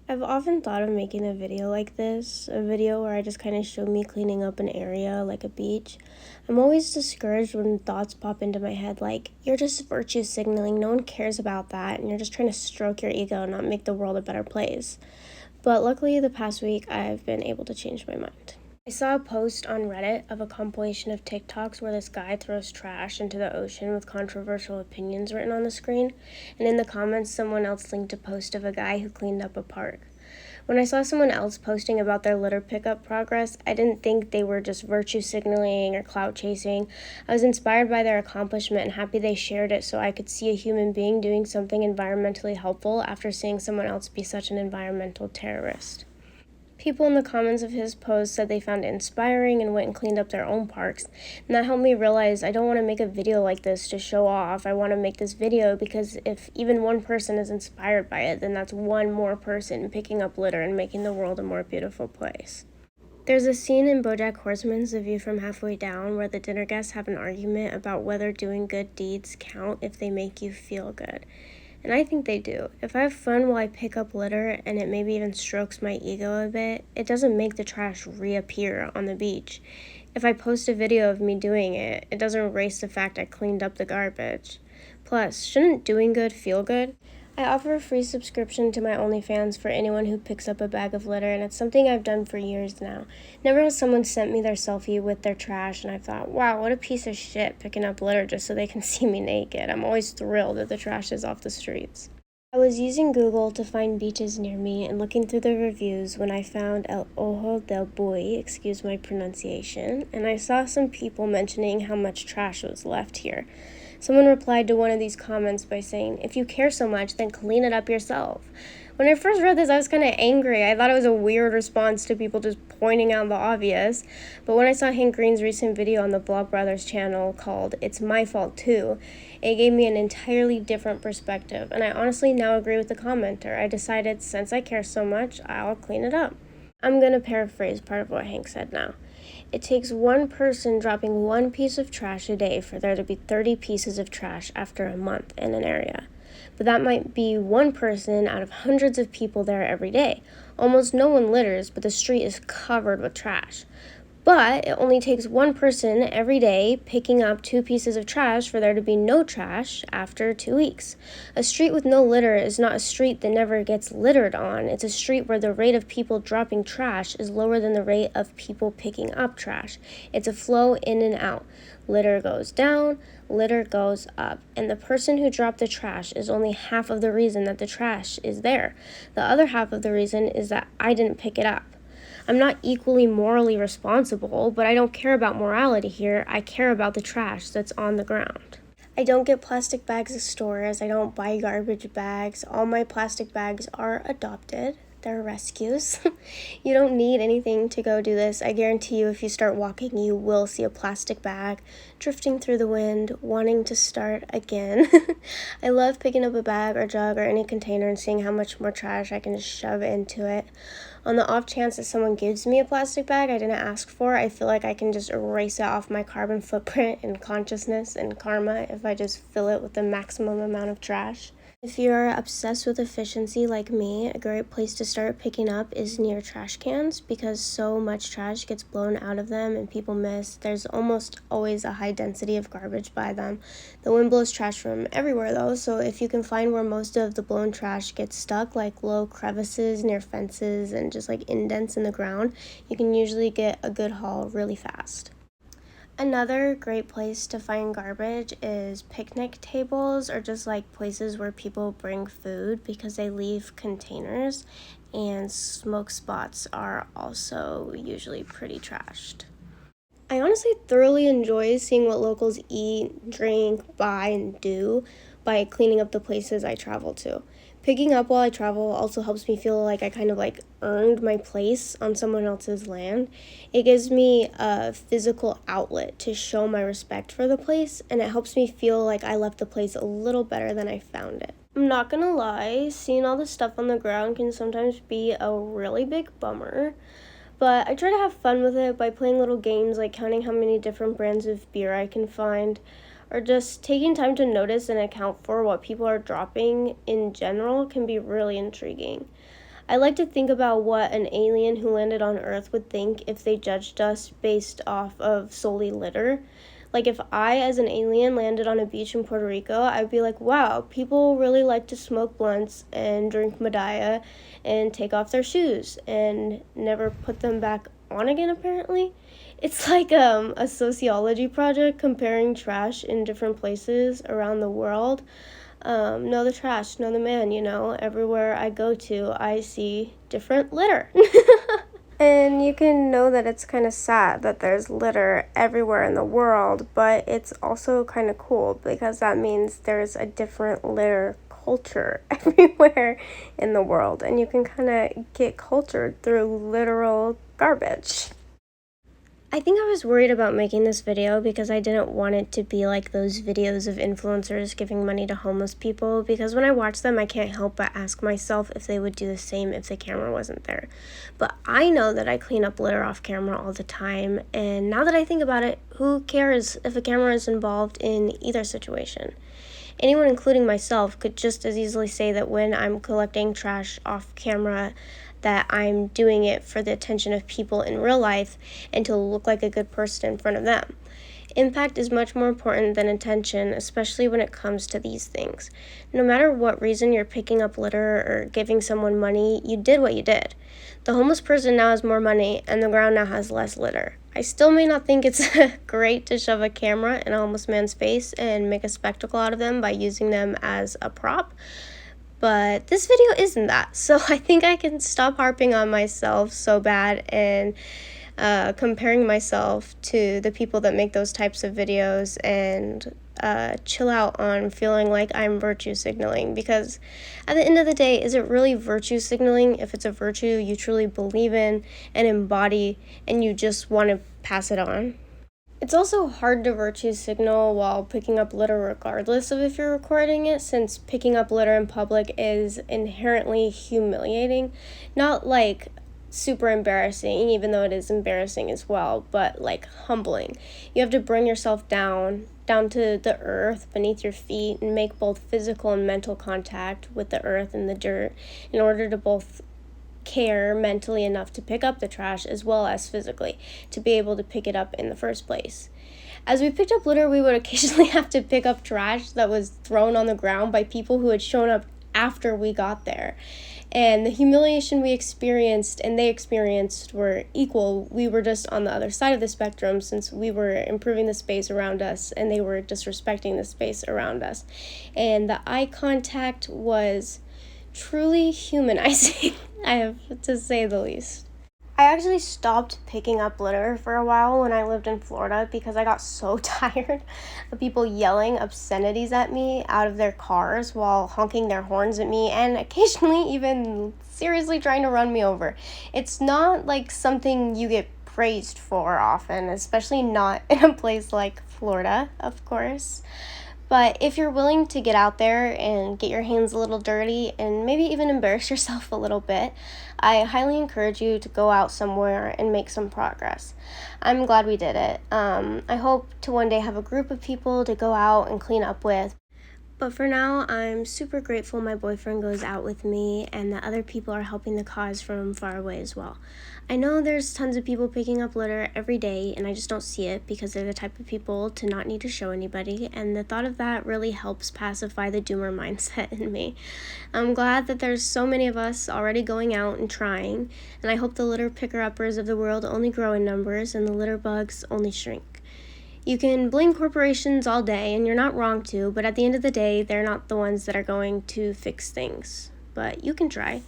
I've often thought of making a video like this, a video where I just kind of show me cleaning up an area like a beach. I'm always discouraged when thoughts pop into my head like, you're just virtue signaling, no one cares about that, and you're just trying to stroke your ego and not make the world a better place. But luckily, the past week, I've been able to change my mind. I saw a post on Reddit of a compilation of TikToks where this guy throws trash into the ocean with controversial opinions written on the screen, and in the comments someone else linked a post of a guy who cleaned up a park. When I saw someone else posting about their litter pickup progress, I didn't think they were just virtue signaling or clout chasing. I was inspired by their accomplishment and happy they shared it so I could see a human being doing something environmentally helpful after seeing someone else be such an environmental terrorist. People in the comments of his post said they found it inspiring and went and cleaned up their own parks. And that helped me realize I don't want to make a video like this to show off. I want to make this video because if even one person is inspired by it, then that's one more person picking up litter and making the world a more beautiful place. There's a scene in BoJack Horseman's The View from Halfway Down where the dinner guests have an argument about whether doing good deeds count if they make you feel good. And I think they do. If I have fun while I pick up litter and it maybe even strokes my ego a bit, it doesn't make the trash reappear on the beach. If I post a video of me doing it, it doesn't erase the fact I cleaned up the garbage. Plus, shouldn't doing good feel good? I offer a free subscription to my OnlyFans for anyone who picks up a bag of litter, and it's something I've done for years now. Never has someone sent me their selfie with their trash, and I thought, wow, what a piece of shit picking up litter just so they can see me naked. I'm always thrilled that the trash is off the streets. I was using Google to find beaches near me and looking through the reviews when I found El Ojo del Buey, excuse my pronunciation, and I saw some people mentioning how much trash was left here. Someone replied to one of these comments by saying, if you care so much, then clean it up yourself. When I first read this, I was kind of angry. I thought it was a weird response to people just pointing out the obvious. But when I saw Hank Green's recent video on the Blog Brothers channel called It's My Fault Too, it gave me an entirely different perspective. And I honestly now agree with the commenter. I decided since I care so much, I'll clean it up. I'm going to paraphrase part of what Hank said now. It takes one person dropping one piece of trash a day for there to be 30 pieces of trash after a month in an area. But that might be one person out of hundreds of people there every day. Almost no one litters, but the street is covered with trash. But it only takes one person every day picking up 2 pieces of trash for there to be no trash after 2 weeks. A street with no litter is not a street that never gets littered on. It's a street where the rate of people dropping trash is lower than the rate of people picking up trash. It's a flow in and out. Litter goes down, litter goes up. And the person who dropped the trash is only half of the reason that the trash is there. The other half of the reason is that I didn't pick it up. I'm not equally morally responsible, but I don't care about morality here. I care about the trash that's on the ground. I don't get plastic bags at stores. I don't buy garbage bags. All my plastic bags are adopted. They're rescues. You don't need anything to go do this. I guarantee you if you start walking, you will see a plastic bag drifting through the wind, wanting to start again. I love picking up a bag or jug or any container and seeing how much more trash I can just shove into it. On the off chance that someone gives me a plastic bag I didn't ask for, I feel like I can just erase it off my carbon footprint and consciousness and karma if I just fill it with the maximum amount of trash. If you're obsessed with efficiency like me, a great place to start picking up is near trash cans because so much trash gets blown out of them and people miss. There's almost always a high density of garbage by them. The wind blows trash from everywhere though, so if you can find where most of the blown trash gets stuck, like low crevices near fences and just like indents in the ground, you can usually get a good haul really fast. Another great place to find garbage is picnic tables or just like places where people bring food because they leave containers, and smoke spots are also usually pretty trashed. I honestly thoroughly enjoy seeing what locals eat, drink, buy, and do by cleaning up the places I travel to. Picking up while I travel also helps me feel like I kind of like earned my place on someone else's land. It gives me a physical outlet to show my respect for the place, and it helps me feel like I left the place a little better than I found it. I'm not gonna lie, seeing all the stuff on the ground can sometimes be a really big bummer. But I try to have fun with it by playing little games like counting how many different brands of beer I can find, or just taking time to notice and account for what people are dropping in general can be really intriguing. I like to think about what an alien who landed on Earth would think if they judged us based off of solely litter. Like, if I, as an alien, landed on a beach in Puerto Rico, I'd be like, wow, people really like to smoke blunts and drink Medaya and take off their shoes and never put them back on again, apparently. It's like a sociology project comparing trash in different places around the world. Know the trash, know the man, everywhere I go to, I see different litter. And you can know that it's kind of sad that there's litter everywhere in the world, but it's also kind of cool because that means there's a different litter culture everywhere in the world, and you can kind of get cultured through literal garbage. I think I was worried about making this video because I didn't want it to be like those videos of influencers giving money to homeless people, because when I watch them, I can't help but ask myself if they would do the same if the camera wasn't there. But I know that I clean up litter off camera all the time, and now that I think about it, who cares if a camera is involved in either situation? Anyone, including myself, could just as easily say that when I'm collecting trash off camera, that I'm doing it for the attention of people in real life and to look like a good person in front of them. Impact is much more important than attention, especially when it comes to these things. No matter what reason you're picking up litter or giving someone money, you did what you did. The homeless person now has more money, and the ground now has less litter. I still may not think it's great to shove a camera in a homeless man's face and make a spectacle out of them by using them as a prop, but this video isn't that, so I think I can stop harping on myself so bad and comparing myself to the people that make those types of videos and chill out on feeling like I'm virtue signaling, because at the end of the day, is it really virtue signaling if it's a virtue you truly believe in and embody and you just want to pass it on? It's also hard to virtue signal while picking up litter regardless of if you're recording it, since picking up litter in public is inherently humiliating. Not like super embarrassing, even though it is embarrassing as well, but like humbling. You have to bring yourself down to the earth beneath your feet and make both physical and mental contact with the earth and the dirt in order to both care mentally enough to pick up the trash as well as physically to be able to pick it up in the first place. As we picked up litter, we would occasionally have to pick up trash that was thrown on the ground by people who had shown up after we got there. And the humiliation we experienced and they experienced were equal. We were just on the other side of the spectrum, since we were improving the space around us and they were disrespecting the space around us. And the eye contact was truly humanizing, I have to say the least. I actually stopped picking up litter for a while when I lived in Florida because I got so tired of people yelling obscenities at me out of their cars while honking their horns at me and occasionally even seriously trying to run me over. It's not like something you get praised for often, especially not in a place like Florida, of course. But if you're willing to get out there and get your hands a little dirty and maybe even embarrass yourself a little bit, I highly encourage you to go out somewhere and make some progress. I'm glad we did it. I hope to one day have a group of people to go out and clean up with. But for now, I'm super grateful my boyfriend goes out with me and that other people are helping the cause from far away as well. I know there's tons of people picking up litter every day and I just don't see it because they're the type of people to not need to show anybody, and the thought of that really helps pacify the doomer mindset in me. I'm glad that there's so many of us already going out and trying, and I hope the litter picker-uppers of the world only grow in numbers and the litter bugs only shrink. You can blame corporations all day, and you're not wrong to, but at the end of the day, they're not the ones that are going to fix things. But you can try.